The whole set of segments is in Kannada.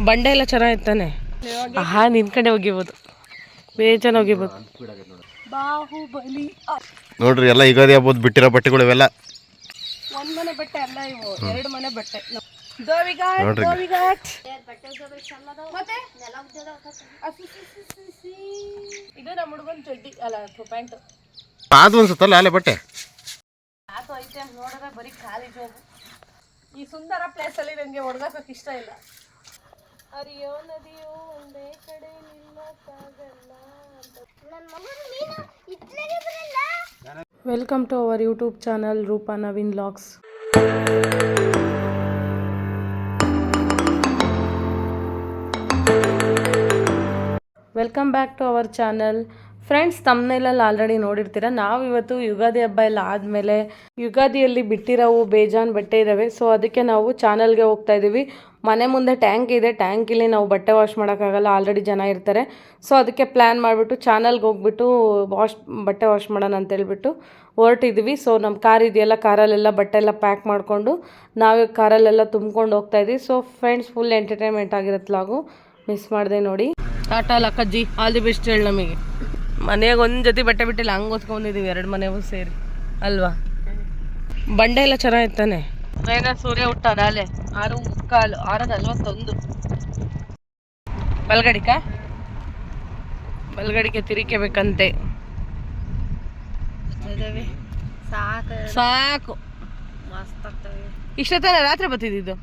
ಬಂಡೆ ಎಲ್ಲ ಚೆನ್ನಾಗಿತ್ತಾನೆ. ಹಾ ನಿನ್ ಕಡೆ ಹೋಗಿಬೋದು, ಬೇಜಾನ್ ಹೋಗಿಬೋದು. ಬಾಹುಬಲಿ ನೋಡ್ರಿ ಎಲ್ಲ ಯುಗಾದಿ ಹಬ್ಬದ ಬಿಟ್ಟಿರೋ ಬಟ್ಟೆಗಳು ಇವೆಲ್ಲ. ಒಂದ್ ಮನೆ ಬಟ್ಟೆ ಅಲ್ಲ ಇವು, 2 ಮನೆ ಬಟ್ಟೆ. ಇದು ನಮ್ಮ ಹುಡುಗನ್ ಚಡ್ಡಿ ಅಲ್ಲ ಪ್ಯಾಂಟ್. ಅದು ಅನ್ಸುತ್ತಲ್ಲ ಅಲ್ಲೇ ಬಟ್ಟೆ ಅದು ಐತೆ ನೋಡಿದ್ರೆ ಬರೀ ಖಾಲಿ ಜೋಬು. ಈ ಸುಂದರ ಪ್ಲೇಸ್ ಅಲ್ಲಿ ನನಗೆ ಒಣಗಾಕಕ್ಕೆ ಇಷ್ಟ ಇಲ್ಲ. ಅರಿಯೋ ನದಿಯೋ ಒಂದೇ ಕಡೆ ನಿಲ್ಲಕ್ಕಾಗಲ್ಲ. Welcome to our YouTube channel Roopa Naveen vlogs. Welcome back to our channel. Friends, ತಮ್ಮನೇಲಲ್ಲಿ ಆಲ್ರೆಡಿ ನೋಡಿರ್ತೀರ, ನಾವು ಇವತ್ತು ಯುಗಾದಿ ಹಬ್ಬ ಎಲ್ಲ ಆದಮೇಲೆ ಯುಗಾದಿಯಲ್ಲಿ ಬಿಟ್ಟಿರೋವು ಬೇಜಾನ್ ಬಟ್ಟೆ ಇದ್ದಾವೆ. ಸೊ ಅದಕ್ಕೆ ನಾವು ಚಾನಲ್ಗೆ ಹೋಗ್ತಾ ಇದ್ದೀವಿ. ಮನೆ ಮುಂದೆ ಟ್ಯಾಂಕ್ ಇದೆ, ಟ್ಯಾಂಕಲ್ಲಿ ನಾವು ಬಟ್ಟೆ ವಾಶ್ ಮಾಡೋಕ್ಕಾಗಲ್ಲ, ಆಲ್ರೆಡಿ ಜನ ಇರ್ತಾರೆ. ಸೊ ಅದಕ್ಕೆ ಪ್ಲ್ಯಾನ್ ಮಾಡಿಬಿಟ್ಟು ಚಾನಲ್ಗೆ ಹೋಗ್ಬಿಟ್ಟು ಬಟ್ಟೆ ವಾಶ್ ಮಾಡೋಣ ಅಂತೇಳ್ಬಿಟ್ಟು ಹೊರಟಿದ್ವಿ. ಸೊ ನಮ್ಮ ಕಾರ್ ಇದೆಯಲ್ಲ, ಕಾರಲ್ಲೆಲ್ಲ ಬಟ್ಟೆ ಎಲ್ಲ ಪ್ಯಾಕ್ ಮಾಡಿಕೊಂಡು ನಾವೇ ಕಾರಲ್ಲೆಲ್ಲ ತುಂಬ್ಕೊಂಡು ಹೋಗ್ತಾ ಇದ್ವಿ. ಸೊ ಫ್ರೆಂಡ್ಸ್, ಫುಲ್ ಎಂಟರ್ಟೈನ್ಮೆಂಟ್ ಆಗಿರುತ್ತೆ ವ್ಲಾಗು, ಮಿಸ್ ಮಾಡಿದೆ ನೋಡಿ. ಟಾಟಾ ಲಕ್ಕಜ್ಜಿ, ಆಲ್ ದಿ ಬೆಸ್ಟ್ ಹೇಳಿ ನಮಗೆ. ಮನೆಯಾಗ ಒಂದು ಜೊತೆ ಬಟ್ಟೆ ಬಿಟ್ಟಿಲ್ಲ, ಹಂಗೆ ಓದ್ಕೊಂಡಿದ್ದೀವಿ 2 ಮನೆಗೂ ಸೇರಿ ಅಲ್ವಾ. ಬಂಡೆ ಎಲ್ಲ ಚೆನ್ನಾಗಿತ್ತಾನೆ. ಸೂರ್ಯ ಹುಟ್ಟ ನಾಳೆ 6:45, 6:41. ಬಲ್ಗಡಿಕೆ ತಿರಿಕಬೇಕಂತೆ. ಸಾಕು, ಮಸ್ತ್ ಆಗ್ತವೆ. ಇಷ್ಟೊತ್ತನ ರಾತ್ರಿ ಬರ್ತಿದ್ದು.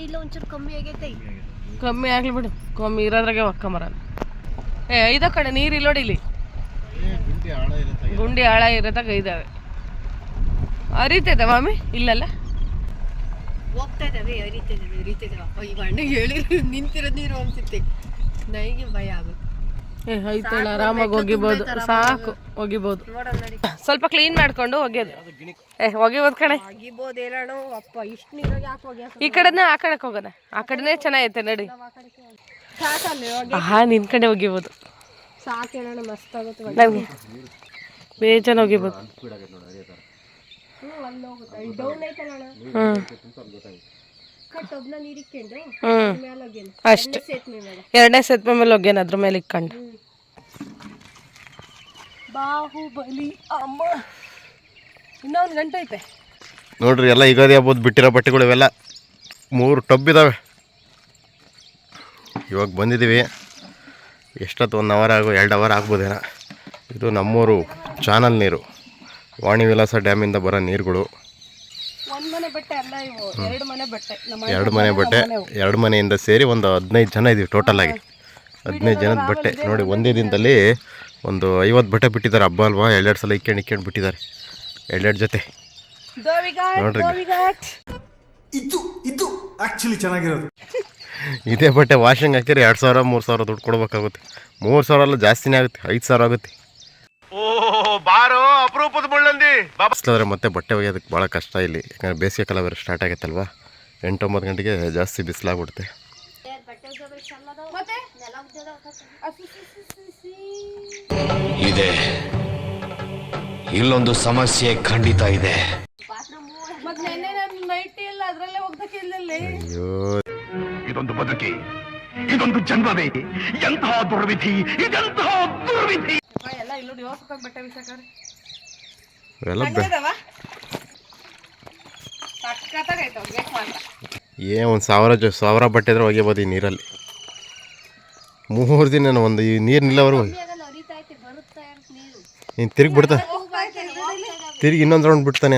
ಇಲ್ಲ ಒಂಚೂರು ಕಮ್ಮಿ ಆಗೈತೆ. ಕಮ್ಮಿ ಆಗ್ಲಿ ಬಿಡು, ಕಮ್ಮಿ ಇರೋದ್ರಾಗೆ ಒಕ್ಕಮರ. ಇದೋ ಕಡೆ ನೀರು ಇಲ್ಲೋಡಿ, ಇಲ್ಲಿ ಗುಂಡಿ ಆಳ ಇರೋದಾಗ ಇದಾವೆ. ಅರಿತದ ಮಾಮಿ? ಇಲ್ಲಲ್ಲ, ಹೋಗ್ತಾ ಇದಾವೆ, ಅರಿತದವ. ಈಗ ಅಣ್ಣ ಹೇಳಿದ್ರು ನಿಂತಿರೋದು ನೀರು ಅನ್ಸುತ್ತೆ, ನನಗೆ ಭಯ ಆಗುತ್ತೆ. ಐತಲ್ಲ, ಆರಾಮಾಗಿ ಹೋಗಿಬೋದು, ಸಾಕು ಹೋಗಿಬೋದು. ಸ್ವಲ್ಪ ಕ್ಲೀನ್ ಮಾಡ್ಕೊಂಡು ಒಗೆಯೋದು. ಒಗಿಬೋದು ಕಣೆ, ಈ ಕಡೆನ ಆ ಕಡೆಗೆ ಹೋಗೋಣ. ಆ ಕಡೆನೇ ಚೆನ್ನಾಗೈತೆ ನಡಿ. ಹಾ ನಿನ್ ಕಡೆ ಹೋಗಿಬೋದು, ಸಾಕೇಳೋಣ, ಮಸ್ತ್ ಆಗುತ್ತೆ, ಬೇಜಾನ್ ಹೋಗಿಬೋದು. ಅಷ್ಟು 2ನೇ ಸೇತುವೆ ಮೇಲೆ ಹೋಗ್ಯಾನ, ಅದ್ರ ಮೇಲೆ ಇಕ್ಕೊಂಡು. ಬಾಹುಬಲಿ ಅಮ್ಮ, ಇನ್ನೊಂದು ಗಂಟೆ ಐತೆ ನೋಡ್ರಿ. ಎಲ್ಲ ಯುಗಾದಿ ಹಬ್ಬದ ಬಿಟ್ಟಿರೋ ಬಟ್ಟೆಗಳು ಇವೆಲ್ಲ 3 ಟಬ್ ಇದ್ದಾವೆ. ಇವಾಗ ಬಂದಿದ್ದೀವಿ, ಎಷ್ಟೊತ್ತು 1 ಅವರ್ 2 ಅವರ್ ಆಗ್ಬೋದೇನ. ಇದು ನಮ್ಮೂರು ಚಾನಲ್ ನೀರು, ವಾಣಿ ವಿಲಾಸ ಡ್ಯಾಮಿಂದ ಬರೋ ನೀರುಗಳು. 1 ಮನೆ ಬಟ್ಟೆ ಅಲ್ಲ ಇವು, 2 ಮನೆ ಬಟ್ಟೆ. 2 ಮನೆ ಬಟ್ಟೆ, 2 ಮನೆಯಿಂದ ಸೇರಿ ಒಂದು 15 ಜನ ಇದ್ದೀವಿ ಟೋಟಲ್ ಆಗಿ. 15 ಜನದ ಬಟ್ಟೆ ನೋಡಿ. ಒಂದೇ ದಿನದಲ್ಲಿ ಒಂದು 50 ಬಟ್ಟೆ ಬಿಟ್ಟಿದ್ದಾರೆ. ಹಬ್ಬ ಅಲ್ವಾ, 2 ಸಲ ಇಕ್ಕೊಂಡು ಬಿಟ್ಟಿದ್ದಾರೆ, 2 ಜೊತೆ ನೋಡ್ರಿ. ಇದು ಆಕ್ಚುಲಿ ಚೆನ್ನಾಗಿರೋದು. ಇದೇ ಬಟ್ಟೆ ವಾಷಿಂಗ್ ಹಾಕಿದ್ರೆ 2,000 3,000 ದುಡ್ಡು ಕೊಡ್ಬೇಕಾಗುತ್ತೆ. 3,000 ಎಲ್ಲ ಜಾಸ್ತಿನೇ ಆಗುತ್ತೆ, 5,000 ಆಗುತ್ತೆ. ಬಿಸಿಲಾದ್ರೆ ಮತ್ತೆ ಬಟ್ಟೆ ಒಗೆಯೋದಕ್ಕೆ ಭಾಳ ಕಷ್ಟ ಇಲ್ಲಿ, ಯಾಕಂದರೆ ಬೇಸಿಗೆ ಕಾಲ ಬೇರೆ ಸ್ಟಾರ್ಟ್ ಆಗೈತಲ್ವ. 8-9 ಗಂಟೆಗೆ ಜಾಸ್ತಿ ಬಿಸಿಲಾಗ್ಬಿಡುತ್ತೆ. ಇದೆ, ಇಲ್ಲೊಂದು ಸಮಸ್ಯೆ ಖಂಡಿತ ಇದೆ. ಅಯ್ಯೋ, ಇದೊಂದು ಬದುಕಿ, ಇದೊಂದು ಜನ್ಮವೇ, ಎಂತಹ ದುರ್ವಿಧಿ, ಇದೆಂತಹ ದುರ್ವಿಧಿ. ಒಂದು 1,000 ಬಟ್ಟೆ ಇದ್ರೆ ಒಗೆಬೋದು ಈ ನೀರಲ್ಲಿ. 3 ದಿನ ಒಂದು ಈ ನೀರು ನಿಲ್ಲವರು ನೀನು ತಿರುಗಿ ಬಿಡ್ತಾ, ತಿರುಗಿ ಇನ್ನೊಂದು ರೌಂಡ್ ಬಿಡ್ತಾನೆ.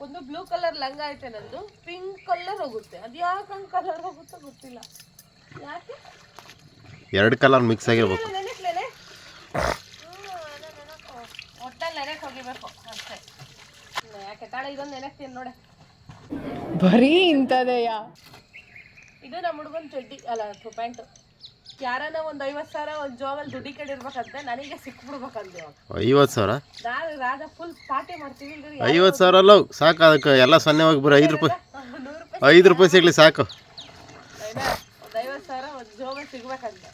ಒಂದು ಬ್ಲೂ ಕಲರ್ ಲಂಗ ಐತೆ ನಂದು, ಪಿಂಕ್ ಕಲರ್ ಹೋಗುತ್ತೆ. ಅದು ಯಾಕೆ ಕಲರ್ ಹೋಗುತ್ತೋ ಗೊತ್ತಿಲ್ಲ, ಯಾಕೆ 2 ಕಲರ್ ಮಿಕ್ಸ್ ಆಗಿರ್ಬೇಕು. ಬರೀ ಇಂಥದೆಯ. ಇದು ನಮ್ಮ ಹುಡುಗನ್ ಚಡ್ಡಿ ಅಲ್ಲ ಪ್ಯಾಂಟ್. ಯಾರನ್ನ ಒಂದು 50,000 ಒಂದು ಜೋಬಲ್ಲಿ ದುಡ್ಡಿ ಕಡೆ ಇರ್ಬೇಕಂತೆ, ನನಗೆ ಸಿಕ್ಬಿಡ್ಬೇಕಂತೆ. 50,000 ರಾಜ ಫುಲ್ ಪಾರ್ಟಿ ಮಾಡ್ತೀವಿ. 50,000 ಅಲ್ಲ ಸಾಕು, ಅದಕ್ಕೆ ಎಲ್ಲ 0 ಹೋಗಿ ಬರೋ 5 ರೂಪಾಯಿ, 5 ರೂಪಾಯಿ ಸಿಗ್ಲಿ ಸಾಕು. ಒಂದು 50,000 ಒಂದು ಜೋಬಲ್ಲಿ ಸಿಗ್ಬೇಕಂತೆ.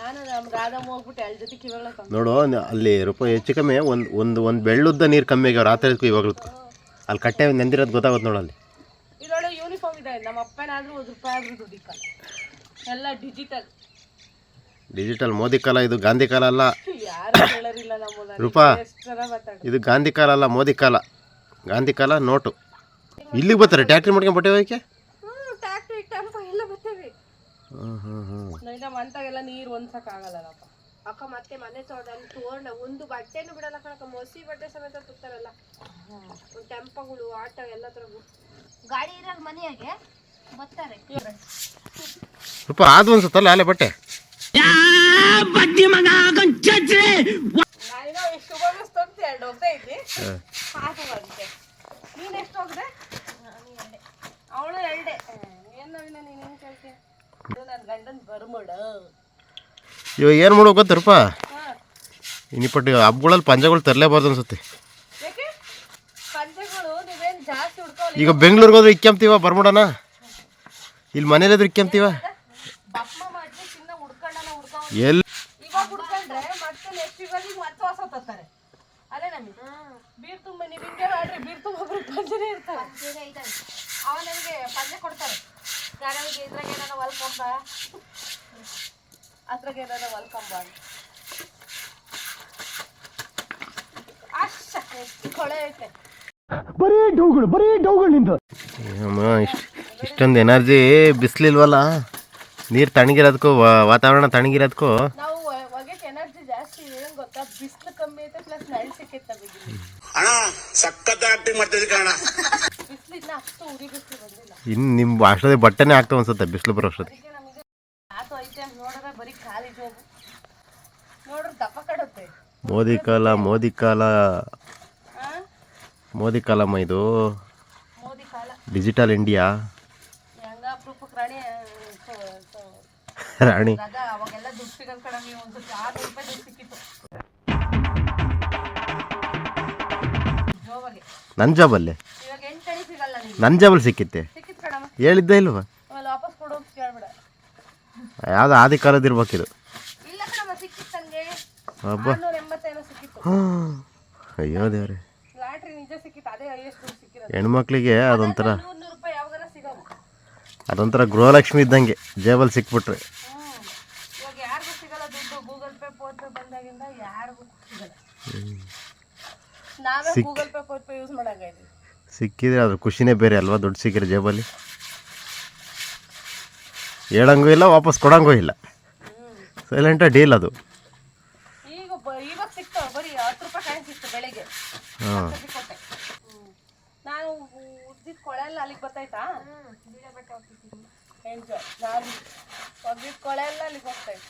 ನಾನು ನಮ್ಮ ರಾಧಮ್ಮ ಹೋಗ್ಬಿಟ್ಟು 2 ಜೊತೆ ಕಿವಿಗಳು ನೋಡು, ಅಲ್ಲಿ ರೂಪಾಯಿ ಹೆಚ್ಚು ಕಮ್ಮಿ ಒಂದು ಬೆಳ್ಳುದ್ದ ನೀರು ಕಮ್ಮಿ ಆಗ್ಯಾವ ರಾತ್ರಿ ಇವಾಗಲೂ. ಅಲ್ಲಿ ಕಟ್ಟೆ ನೆಂದಿರೋದು ಗೊತ್ತಾಗುತ್ತೆ ನೋಡು. ಅಲ್ಲಿ ಇದೊಳಗೆ ಯೂನಿಫಾರ್ಮ್ ಇದೆ, ನಮ್ಮ ಅಪ್ಪನಾದ್ರೂ 1 ರೂಪಾಯಿ ಆದ್ರೂ ದುಡ್ಡಿಕ್ಕಲ್ಲ. ಎಲ್ಲ ಡಿಜಿಟಲ್. ಡಿಜಿಟಲ್ ಮೋದಿ ಕಾಲ, ಇದು ಗಾಂಧಿ ಕಾಲ ಅಲ್ಲ. ಯಾರು ಹೇಳರಿಲ್ಲ ನಮ್ಮನ್ನ. ರೂಪಾ, ಎಷ್ಟರ ಮಾತಾಡ. ಇದು ಗಾಂಧಿ ಕಾಲ ಅಲ್ಲ, ಮೋದಿ ಕಾಲ. ಗಾಂಧಿ ಕಾಲ ನೋಟು. ಇಲ್ಲಿಗೆ ಬರ್ತಾರೆ ಟ್ಯಾಕ್ಟ್ರಿ ಮಾಡ್ಕೊಂಡು ಬಟ್ಟೆ ಹೋಗಕ್ಕೆ. ಟ್ಯಾಕ್ಟ್ರಿ ಟೆಂಪೋ ಎಲ್ಲ ಬರ್ತೇವೆ. ನಮ್ಮ ಅಂತಾಗೆಲ್ಲ ನೀರು ಒಂದ್ಸಕ್ಕಾಗಲ್ಲಪ್ಪ ಅಕ್ಕ. ಮತ್ತೆ ಮನೆ ತೋಟದಲ್ಲಿ ತೋರಣ ಒಂದು ಬಟ್ಟೆನೂ ಬಿಡಲ್ಲ ಕಣಕ್ಕ. ಮೊಸಿ ಬಟ್ಟೆ ಸಮೇತ ತುತ್ತಾರಲ್ಲ. ಒಂದು ಟೆಂಪೋಗಳು, ಆಟೋ ಎಲ್ಲ ತರ ಗಾಡಿ ಇರಲ್ಲ ಮನೆಯಾಗೆ ಬರ್ತಾರೆ. ರೂಪ ಅದು ಅನ್ಸುತ್ತಲ್ಲ ಅಲ್ಲೇ ಬಟ್ಟೆ. ಎಷ್ಟು ಹೋಗ್ತಿ 2 ಹೋಗ್ತಾ ಇದ್ವಿ. ಹಾಕು ಬಂತೆ. ನೀನ್ ಎಷ್ಟು ಹೋಗ್ದೆ? ಅವಳು 2. ಏನ್ ನವೀನ ನೀನ್ ಹೆಂಗ್ ಕೇಳ್ತೀಯ? ನನ್ನ ಗಂಡನ್ ಬರ್ಮೋಡ. ಇವಾಗ ಏನು ಮಾಡೋ ಗೊತ್ತರಪ್ಪ, ಇನ್ನಿಪಟ್ಟು ಹಬ್ಬಗಳಲ್ಲಿ ಪಂಜಗಳು ತರಲೇಬಾರ್ದು ಅನ್ಸುತ್ತೆ. ಯಾಕೆ ಪಂಚೆಗಳು ನೀವೇನ್ ಜಾಸ್ತಿ ಹುಡ್ಕೊಳ್ಳಿ. ಈಗ ಬೆಂಗ್ಳೂರಿಗೆ ಹೋದ್ರೆ ಇಕ್ಕೆಂಬ್ತೀವ ಬರ್ಮೋಡನ, ಇಲ್ಲಿ ಮನೇಲಿದ್ರೆ ಇಕ್ಕೆಂಬ್ತೀವ. ಬಪ್ಪ ಮಾಡಿ ಚಿನ್ನ ಹುಡ್ಕೊಂಡನ ಹುಡ್ಕೊಂಡು ಎಲ್ಲಿ ಇವಾಗ ಹುಡ್ಕೊಂಡ್ರೆ ಮತ್ತೆ ನೆಕ್ಸ್ಟ್ ಇವಾಗ ಮತ್ತೆ ಹೊಸ ತರ್ತಾರೆ. ಅದೇ ನಮಗೆ ಬೀರ್ ತುಂಬ ನೀವು ಹಿಂಗೆ ಮಾಡ್ರಿ. ಬೀರ್ ತುಂಬ ಪಂಚೆನೇ ಇರ್ತಾರೆ. ಅವ ನನಗೆ ಪಂಚೆ ಕೊಡ್ತಾರೆ. ಯಾರಿಗೆ ಇದ್ರಾಗ ಏನಾರ ಹೊಲ್ಕೊಂಬ, ಅದ್ರಾಗ ಏನಾರ ಹೊಲ್ಕೊಂಬ. ಅಷ್ಟ ಎಷ್ಟು ಕೊಳೆ ಐತೆ. ಇಷ್ಟೊಂದು ಎನರ್ಜಿ ಬಿಸಿಲಿಲ್ವಲ್ಲ, ನೀರು ತಣ್ಣಗಿರೋದಕ್ಕೂ ವಾತಾವರಣ ತಣ್ಣಗಿರೋದಕ್ಕೂ ನಾವು ಹೊಗೆಗೆ ಎನರ್ಜಿ ಜಾಸ್ತಿ. ಏನ್ ಗೊತ್ತಾ, ಬಿಸಿಲು ಕಮ್ಮಿ ಐತೆ ಪ್ಲಸ್ ನೆರಳು ಸಿಕ್ಕೈತೆ ನಮಗೆ. ಅಣ್ಣ ಸಖತ್ ಆಕ್ಟಿಂಗ್ ಮಾಡ್ತಿದ್ದೆ ಕಣ. ಬಿಸಿಲಿನ ಅಷ್ಟು ಉರಿ ಬಿಸಿಲು ಬಂದಿಲ್ಲ. ಇನ್ನು ನಿಮ್ಮ ಅಷ್ಟೊತ್ತಿಗೆ ಬಟ್ಟೆನೇ ಆಗ್ತಾವ ಅನ್ಸುತ್ತೆ ಬಿಸಿಲು ಬರೋ ಅಷ್ಟೊತ್ತಿಗೆ. ಅದಕ್ಕೆ ನಮಗೆ ಆತು ಐತೆ ಅಂತ ನೋಡಿದ್ರೆ ಬರೀ ಖಾಲಿ ಜೋಬು ನೋಡ್ರೆ ದಪ್ಪ ಕಡುತ್ತೆ. ಮೋದಿ ಕಾಲ, ಮೋದಿ ಕಾಲ, ಆ? ಮೋದಿ ಕಾಲಮ್ಮ ಇದು. ಮೋದಿ ಕಾಲ ಡಿಜಿಟಲ್ ಇಂಡಿಯಾ. ಹೆಂಗ ಅಪರೂಪಕ್ಕೆ ರಾಣಿ ರಾಣಿ ಅದ ಅವಾಗೆಲ್ಲ ದುಡ್ಡು ಸಿಗಲ್ ಕಡಿಮೆ. ಒಂದು 600 ರೂಪಾಯಿ ದುಡ್ಡು ಸಿಕ್ಕಿತ್ತು ಜೋಬಾಗೆ. ನನ್ನ ಜಾಬಲ್ಲಿ, ಇವಾಗ 8 ಸಿಗಲ್ಲ ನಿಮ್ಗೆ. ನನ್ನ ಜಾಬಲ್ಲಿ ಸಿಕ್ಕಿತ್ತೆ. ಸಿಕ್ಕಿತ್ತು ಕಡಮ. ಹೇಳಿದ್ದೆ ಇಲ್ವಾ? ಆಮೇಲೆ ವಾಪಸ್ ಕೊಡು ಅಂತ ಕೇಳ್ಬೇಡ. ಯಾವ್ದು ಆದಿ ಕಾಲದ ಇರ್ಬೇಕಿದು. ಇಲ್ಲ ಕಡಮ, ಸಿಕ್ಕಿತ್ತು ನಂಗೆ. ಹಬ್ಬ 680 ಸಿಕ್ಕಿತ್ತು. ಅಯ್ಯೋ ದೇವ್ರೆ, ಲಾಟ್ರಿ ನಿಜ ಸಿಕ್ಕಿತ್ತು. ಅದೇ ಹೈಯೆಸ್ಟ್ ದುಡ್ಡು ಸಿಕ್ಕಿರೋದು. ಹೆಣ್ಮಕ್ಳಿಗೆ ಅದೊಂಥರ 100 ರೂಪಾಯಿ ಯಾವಾಗಾರ ಸಿಗವು. ಅದೊಂಥರ ಗೃಹಲಕ್ಷ್ಮಿ ಇದ್ದಂಗೆ ಜೇಬಲ್ಲಿ ಸಿಕ್ಬಿಟ್ರೆ. ಇವಾಗ ಯಾರಿಗೂ ಸಿಗಲ್ಲ ದುಡ್ಡು. ಗೂಗಲ್ ಪೇ, ಫೋನ್ ಪೇ ಬಂದಾಗಿಂದ ಯಾರಿಗೂ ಸಿಗಲ್ಲ. ನಾವೇ Google Pay, PhonePe use ಮಾಡಂಗಾಯ್ತು. ಸಿಕ್ಕಿದ್ರೆ ಅದ್ರ ಖುಷಿನೇ ಬೇರೆ ಅಲ್ವಾ, ದುಡ್ಡು ಸಿಕ್ಕಿದ್ರೆ ಜೇಬಲ್ಲಿ. ಹೇಳಂಗೂ ಇಲ್ಲ, ವಾಪಸ್ ಕೊಡಂಗೂ ಇಲ್ಲ. ಸೈಲೆಂಟ ಡೀಲ್ ಅದು. ಇವಾಗ ಸಿಗ್ತಾವ ಬರೀ 10 ರೂಪಾಯಿ ಕಾಯಿನ್ ಸಿಕ್ತು ಬೆಳಿಗ್ಗೆ. ಹಾಂ, ಕೊಟ್ಟೆ. ನಾನು ಉದ್ದಿದ್ದು ಕೊಳೆ ಎಲ್ಲ ಅಲ್ಲಿಗೆ ಬರ್ತಾಯ್ತಾ. ಎಂಜಾಯ್. ನಾನು ಒಗ್ದಿದ್ದು ಕೊಳೆ ಎಲ್ಲ ಅಲ್ಲಿಗೆ ಹೋಗ್ತಾಯಿತ್ತು.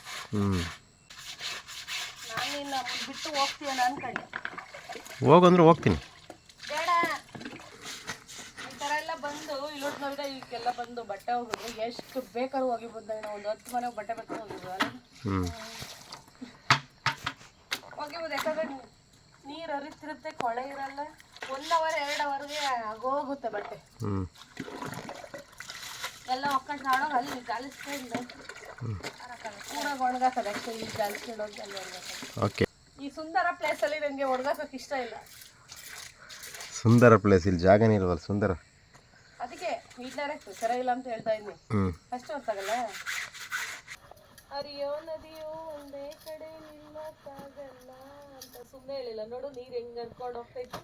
ನಾನು ಇನ್ನು ಬಿಟ್ಟು ಹೋಗ್ತೀಯನ ಅನ್ಕೊಂಡೆ. ಹೋಗಂದ್ರೆ ಹೋಗ್ತೀನಿ. ಬೇಡ, ಈ ಥರ ಎಲ್ಲ ಬಂದು ಇಲ್ಲೋಟ್ ನೋಡಿದ ಈಗೆಲ್ಲ ಬಂದು ಬಟ್ಟೆ ಹೋಗಿದ್ರು ಎಷ್ಟು ಬೇಕಾದ್ರೂ ಹೋಗಿ ಬಂದಾಗ ನಾವು ಒಂದು 10 ಮನೆಗೆ ಬಟ್ಟೆ ಬಟ್ಟೆ ಹೋಗಿದ್ರು ಅಲ್ಲ. ಹೋಗಿಬೋದು. ಯಾಕಂದ್ರೆ ನೀರು ಹರಿತಿರುತ್ತೆ, ಕೊಳೆ ಇರಲ್ಲ. 1 ಅವರ್ 2 ಅವರ್ಗೆ ಆಗೋಗುತ್ತೆ ಬಟ್ಟೆ ಎಲ್ಲ. ಒಕ್ಕಟ್ಟು ನಾಡೋಗಿ ಅಲ್ಲಿ ಗಾಲಿಸ್ಕೊಂಡು ಊರಾಗ ಒಣಗಾಕದ ಅಷ್ಟೇ. ಇಲ್ಲಿ ಗಾಲಿಸ್ಕೊಂಡು ಹೋಗಿ ಅಲ್ಲಿ ಒಣಗಾಕೋದು. ಓಕೆ, ಈ ಸುಂದರ ಪ್ಲೇಸಲ್ಲಿ ನನಗೆ ಒಣಗಾಕಕ್ಕೆ ಇಷ್ಟ ಇಲ್ಲ. ಸುಂದರ ಪ್ಲೇಸ್, ಇಲ್ಲಿ ಜಾಗನೇ ಇಲ್ವಲ್ಲ ಸುಂದರ. ಅದಕ್ಕೆ ಇಡ್ಲಾರೆ ಸರಿಯಿಲ್ಲ ಅಂತ ಹೇಳ್ತಾ ಇದ್ದೀನಿ. ಅಷ್ಟು ಗೊತ್ತಾಗಲ್ಲ. ಹರಿಯೋ ನದಿಯೋ ಒಂದೇ ಕಡೆ ನಿಲ್ಲಕ್ಕಾಗಲ್ಲ ಅಂತ ಸುಮ್ಮನೆ ಹೇಳಿಲ್ಲ. ನೋಡು ನೀರು ಹೆಂಗ್ ಅನ್ಕೊಂಡು ಹೋಗ್ತೈತಿ.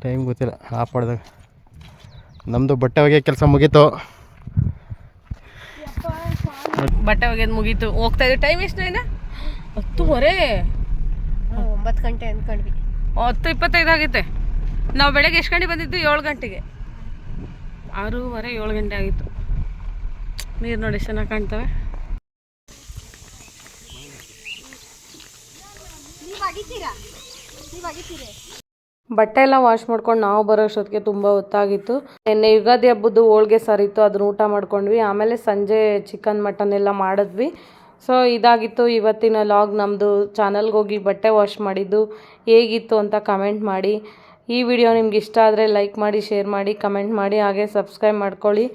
ಟೈಮ್ ಗೊತ್ತಿಲ್ಲ. ಆಫ್ ಮಾಡಿದಾಗ ನಮ್ಮದು ಬಟ್ಟೆ ಒಗೆಯೋ ಕೆಲಸ ಮುಗೀತು. ಬಟ್ಟೆ ಒಗೆದು ಮುಗೀತು. ಹೋಗ್ತಾ ಇದ್ದೀವಿ. ಟೈಮ್ ಎಷ್ಟು ಇನ್ನ? 10:30. 9 ಗಂಟೆ ಅಂದ್ಕೊಂಡ್ವಿ. 10:25 ಆಗೈತೆ. ನಾವು ಬೆಳಗ್ಗೆ ಎಷ್ಟು ಗಂಟೆ ಬಂದಿದ್ದು? 7 ಗಂಟೆಗೆ. 6:30 7 ಗಂಟೆ ಆಗಿತ್ತು. ನೀರು ನೋಡಿ ಎಷ್ಟು ಚೆನ್ನಾಗಿ ಕಾಣ್ತವೆ. ಬಟ್ಟೆ ಎಲ್ಲ ವಾಶ್ ಮಾಡ್ಕೊಂಡು ನಾವು ಬರೋ ಅಷ್ಟೊತ್ತಿಗೆ ತುಂಬ ಹೊತ್ತಾಗಿತ್ತು. ನಿನ್ನೆ ಯುಗಾದಿ ಹಬ್ಬದ್ದು ಹೋಳ್ಗೆ ಸಾರಿತ್ತು, ಅದನ್ನ ಊಟ ಮಾಡ್ಕೊಂಡ್ವಿ. ಆಮೇಲೆ ಸಂಜೆ ಚಿಕನ್ ಮಟನ್ ಎಲ್ಲ ಮಾಡಿದ್ವಿ. ಸೊ ಇದಾಗಿತ್ತು ಇವತ್ತಿನ ಲಾಗ್. ನಮ್ಮದು ಚಾನಲ್ಗೆ ಹೋಗಿ ಬಟ್ಟೆ ವಾಶ್ ಮಾಡಿದ್ದು ಹೇಗಿತ್ತು ಅಂತ ಕಮೆಂಟ್ ಮಾಡಿ. ಈ ವಿಡಿಯೋ ನಿಮ್ಗೆ ಇಷ್ಟ ಆದರೆ ಲೈಕ್ ಮಾಡಿ, ಶೇರ್ ಮಾಡಿ, ಕಮೆಂಟ್ ಮಾಡಿ, ಹಾಗೆ ಸಬ್ಸ್ಕ್ರೈಬ್ ಮಾಡ್ಕೊಳ್ಳಿ.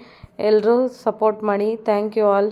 ಎಲ್ಲರೂ ಸಪೋರ್ಟ್ ಮಾಡಿ. Thank you all.